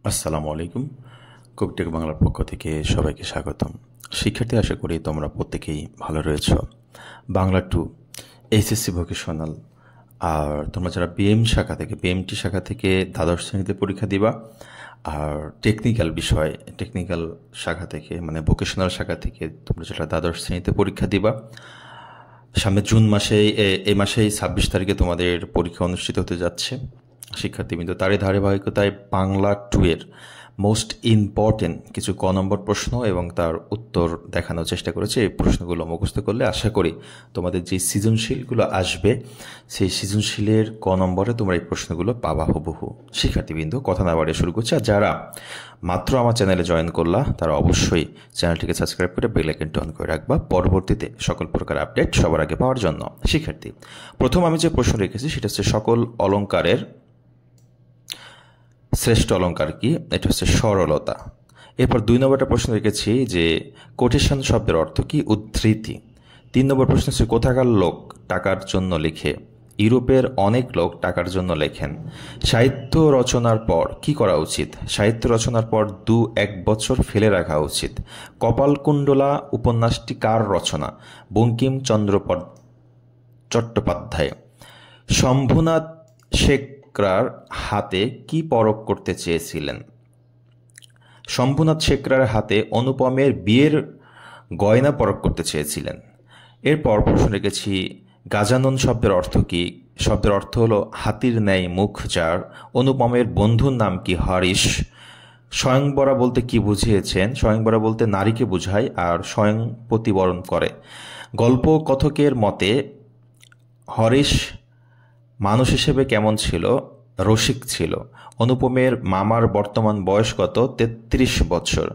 আসসালামু আলাইকুম। কবিটেক বাংলার পক্ষ থেকে সবাইকে স্বাগতম। শিক্ষার্থী, আশা করি তোমরা প্রত্যেকেই ভালো রয়েছ। বাংলা 2 এইচএসসি ভোকেশনাল, আর তোমরা যারা বিএমটি শাখা থেকে দ্বাদশ শ্রেণীতে পরীক্ষা দিবা, আর টেকনিক্যাল শাখা থেকে মানে ভোকেশনাল শাখা থেকে তোমরা যারা দ্বাদশ শ্রেণীতে পরীক্ষা দিবা, সামনে জুন মাসে এই মাসেই 26 তারিখে তোমাদের পরীক্ষা অনুষ্ঠিত হতে যাচ্ছে। শিক্ষার্থীবৃন্দ, তারই ধারাবাহিকতায় বাংলা 2 এর মোস্ট ইম্পর্টেন্ট কিছু ক নম্বর প্রশ্ন এবং তার উত্তর দেখানোর চেষ্টা করেছে। এই প্রশ্নগুলো মুখস্থ করলে আশা করি তোমাদের যে সৃজনশীলগুলো আসবে সেই সৃজনশীলের ক নম্বরে তোমরা এই প্রশ্নগুলো পাবা হুবহু। শিক্ষার্থীবৃন্দ, কথা না বাড়িয়ে শুরু করছি। আর যারা মাত্র আমার চ্যানেলে জয়েন করলা তারা অবশ্যই চ্যানেলটিকে সাবস্ক্রাইব করে বেল আইকনটি অন করে রাখবা পরবর্তীতে সকল প্রকার আপডেট সবার আগে পাওয়ার জন্য। শিক্ষার্থী, প্রথম আমি যে প্রশ্ন রেখেছি সেটা হচ্ছে সকল অলঙ্কারের শ্রেষ্ঠ অলঙ্কার কি? এটা হচ্ছে সরলতা। এরপর 2 নম্বরটা প্রশ্ন রেখেছি যে কোটেশন শব্দের অর্থ কি? উদ্ধৃতি। 3 নম্বর প্রশ্ন হচ্ছে কোথাকার লোক টাকার জন্য লিখে? ইউরোপের অনেক লোক টাকার জন্য লেখেন। সাহিত্য রচনার পর কি করা উচিত? সাহিত্য রচনার পর 2-1 বছর ফেলে রাখা উচিত। কপালকুণ্ডলা উপন্যাসটি কার রচনা? বঙ্কিমচন্দ্র চট্টোপাধ্যায়। শম্ভুনাথ শেখরার হাতে কি পরখ করতে চেয়েছিলেন? শম্ভুনাথ শেখরার হাতে অনুপমের বিয়ের গয়না পরখ করতে চেয়েছিলেন। এরপর প্রশ্ন রেখেছি গাজানন শব্দের অর্থ কি? শব্দের অর্থ হলো হাতির ন্যায় মুখ যার। অনুপমের বন্ধুর নাম কি? হরিশ। স্বয়ংবরা বলতে কি বুঝিয়েছেন? স্বয়ংবরা বলতে নারীকে বোঝায় আর স্বয়ং প্রতিবরণ করে। গল্প কথকের মতে হরিশ মানুষ হিসেবে কেমন ছিল? রসিক ছিল। অনুপমের মামার বর্তমান বয়স কত? 33 বছর।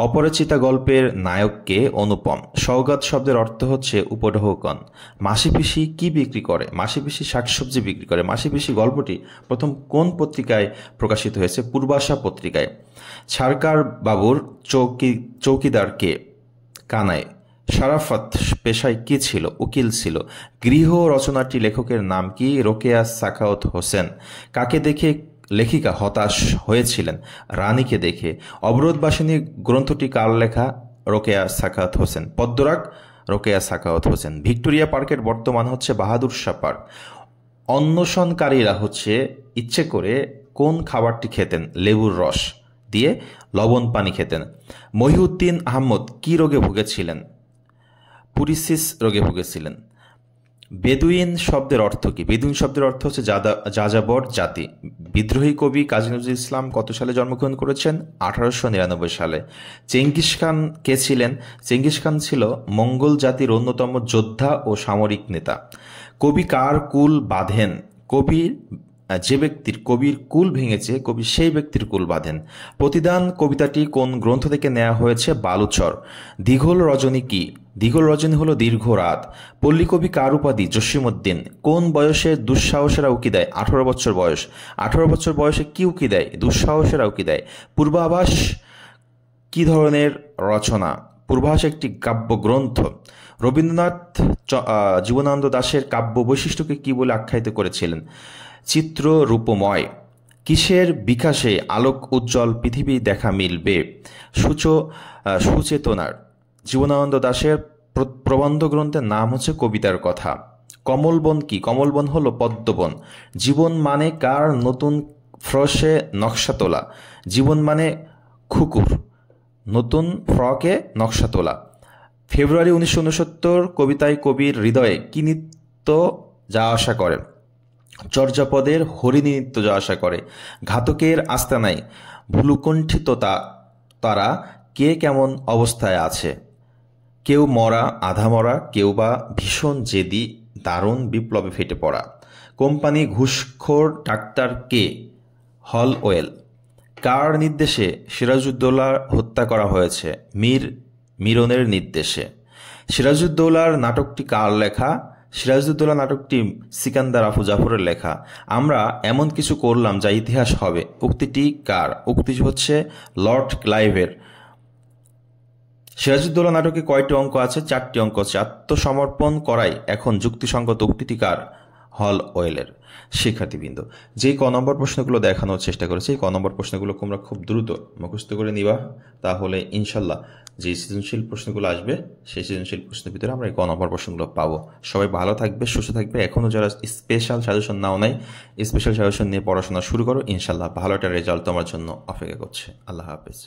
অপরিচিতা গল্পের নায়ককে? অনুপম। সওগাত শব্দের অর্থ হচ্ছে উপঢৌকন। মাসিপিসি কি বিক্রি করে? মাসিপিসি শাকসবজি বিক্রি করে। মাসিপিসি গল্পটি প্রথম কোন পত্রিকায় প্রকাশিত হয়েছে? পূর্বাশা পত্রিকায়। সরকার বাবুর চৌকিদার কে? কানাই। শারাফত পেশায় কি ছিল? উকিল ছিল। গৃহ রচনাটি লেখকের নাম কি? রোকেয়া সাখাওয়াত হোসেন। কাকে দেখে লেখিকা হতাশ হয়েছিলেন? রানীকে দেখে। অবরোধবাসিনী গ্রন্থটি কার লেখা? রোকেয়া সাখাওয়াত হোসেন। পদ্মরাগ? রোকেয়া সাখাওয়াত হোসেন। ভিক্টোরিয়া পার্কের বর্তমান হচ্ছে বাহাদুর শাহ পার্ক। অন্বেষণকারীরা হচ্ছে ইচ্ছে করে কোন খাবারটি খেতেন? লেবুর রস দিয়ে লবণ পানি খেতেন। মহিউদ্দিন আহমদ কি রোগে ভুগেছিলেন? পুরিসিস রোগে ভুগেছিলেন। বেদুইন শব্দের অর্থ কি? বেদুইন শব্দের অর্থ হচ্ছে যাযাবর জাতি। বিদ্রোহী কবি কাজী নজরুল ইসলাম কত সালে জন্মগ্রহণ করেছেন? 1899 সালে। চেঙ্গিস খান কে ছিলেন? চেঙ্গিস খান ছিল মঙ্গল জাতির অন্যতম যোদ্ধা ও সামরিক নেতা। কবি কার কুল বাঁধেন? কবির কুল ভেঙেছে, কবি সেই ব্যক্তির কুল বাঁধেন। প্রতিদান কবিতাটি কোন গ্রন্থ থেকে নেওয়া হয়েছে? বালুচর। দীঘল রজনী কি? দীঘল রজনী হলো দীর্ঘ রাত। পল্লীকবি কার উপাধি? জসীমউদ্দিন। কোন বয়সে দুঃসাহসেরা উকি দেয়? 18 বছর বয়স। 18 বছর বয়সে কি উকি দেয়? দুঃসাহসেরা উকি দেয়। পূর্বাভাস কি ধরনের রচনা? পূর্বাভাস একটি কাব্যগ্রন্থ। রবীন্দ্রনাথ জীবনানন্দ দাশের কাব্য বৈশিষ্ট্যকে কি বলে আখ্যায়িত করেছিলেন? চিত্র রূপময়। কিসের বিকাশে আলোক উজ্জ্বল পৃথিবী দেখা মিলবে? সুচেতনার। জীবনানন্দ দাশের প্রবন্ধ গ্রন্থের নাম হচ্ছে কবিতার কথা। কমলবন কি? কমলবন হলো পদ্মবন। জীবন মানে কার নতুন ফ্রসে নকশা তোলা? জীবন মানে খুকুর নতুন ফ্রকে নকশা তোলা। ফেব্রুয়ারি 1969 কবিতায় কবির হৃদয়ে কি নৃত্য যা আশা করে? চর্যাপদের হরিণী নৃত্য যা আশা করে। ঘাতকের আস্তানায় ভুলুকণ্ঠিত তারা কে কেমন অবস্থায় আছে? কেউ মরা, আধা মরা, কেউ বা ভীষণ জেদি, দারুণ বিপ্লবে ফেটে পড়া। কোম্পানি ঘুষখোর ডাক্তার কে? হলওয়েল। কার নির্দেশে সিরাজউদ্দৌলা হত্যা করা হয়েছে? মিরনের নির্দেশে। সিরাজউদ্দৌলার নাটকটি কার লেখা? সিরাজউদ্দৌলা নাটকটি সিকান্দার আফু জাফরের লেখা। আমরা এমন কিছু করলাম যা ইতিহাস হবে, উক্তিটি কার? উক্তি হচ্ছে লর্ড ক্লাইভের। সিরাজউদ্দৌলা নাটকে কয়টি অঙ্ক আছে? 4টি অঙ্ক আছে। আত্মসমর্পণ করাই এখন যুক্তিসঙ্গত, উক্তিটি কার? হল ওয়েলের। শিক্ষার্থীবৃন্দ, যেই ক নম্বর প্রশ্নগুলো দেখানোর চেষ্টা করেছি এই ক নম্বর প্রশ্নগুলো তোমরা খুব দ্রুত মুখস্থ করে নিবা, তাহলে ইনশাল্লাহ যে সৃজনশীল প্রশ্নগুলো আসবে সেই সৃজনশীল প্রশ্নের ভিতরে আমরা এই ক নম্বর প্রশ্নগুলো পাবো। সবাই ভালো থাকবে, সুস্থ থাকবে। এখনও যারা স্পেশাল সাজেশন নাও নাই, স্পেশাল সাজেশন নিয়ে পড়াশোনা শুরু করো, ইনশাল্লাহ ভালো একটা রেজাল্ট তোমার জন্য অপেক্ষা করছে। আল্লাহ হাফেজ।